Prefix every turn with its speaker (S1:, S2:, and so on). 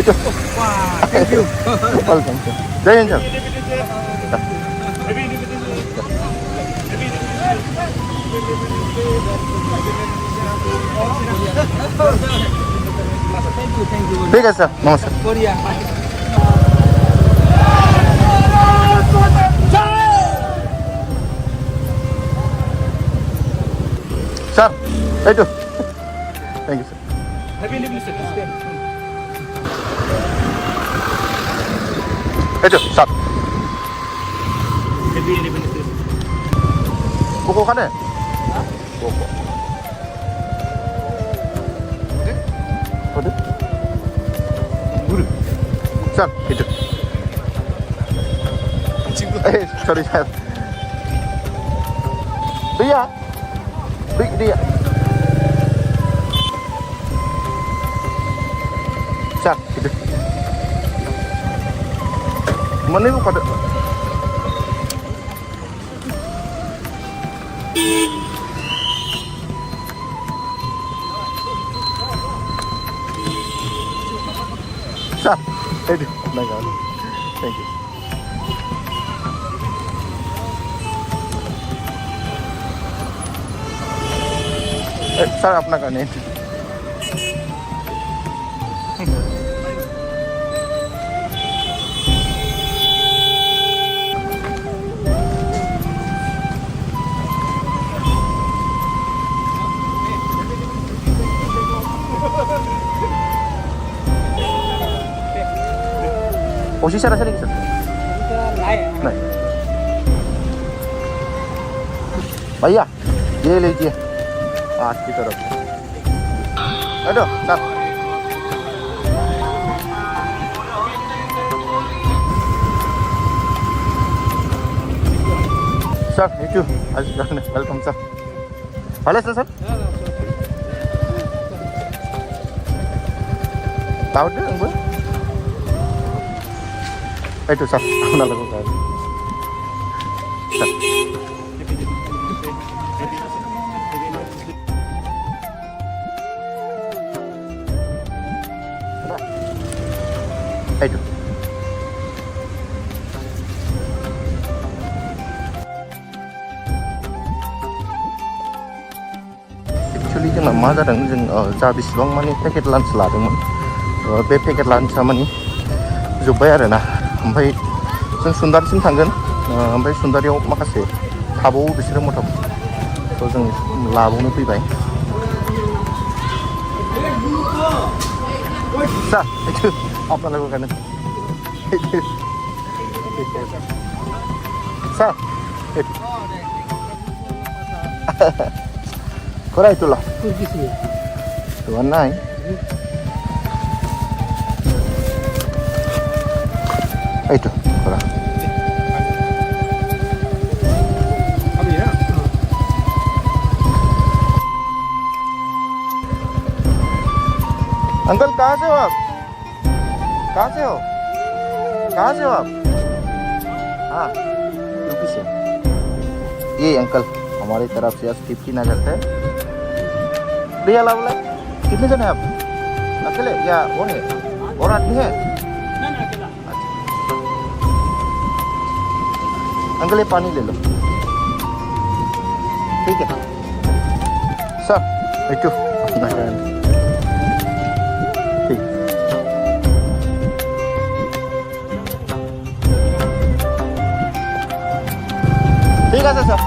S1: itu.
S2: Wah, thank you.
S1: Welcome sir. Jai Hind sir.
S2: Thank you.
S1: ठीक है sir, नमस्कार.
S2: Korea.
S1: Sir, itu. Thank you sir.
S2: Happy Independence Day.
S1: Itu, sir.
S2: Happy Independence Day.
S1: Buku kan ya? Buku. Ada?
S2: Guru.
S1: Sir, itu. Sorry sir. Dia. Dia. Sir, itu. Mana itu pada? Sir, itu. Naga. Thank you. Sir अपना का नहीं posisi rasa nih sir नहीं भैया ये लीजिए आज की तरफ aduh sir sir itu welcome sir boleh sir tahu deh Bu itu sir apa lakukan sir itu actually जोंना मा जादों जों जा बेसेबां माने पेकेट लान्च लादोंमोन बे पेकेट लान्चआ माने जोब्बाय आरोना ओमफ्राय जों सुन्दारिसिम थांगोन ओमफ्राय सुन्दारियाव माखासे थाबावो बिसोरो मथा-मथि थ' जों लाबावनो फैबाय Sir, itu apa lakukan? Sir, itu. Korea itulah. Tuan naik. Itu, Korea. Uncle कहाँ से हो आप? कहाँ से हो? कहाँ से हो आप? हाँ, यूपी से. ये अंकल हमारी तरफ से 50 नगर से. भैया लाभ लाभ कितने जने हैं आप? अकेले या वो है? और आदमी है? अच्छा. अंकल ये पानी ले लो. ठीक है. सर, itu ঠিক আছে স্যার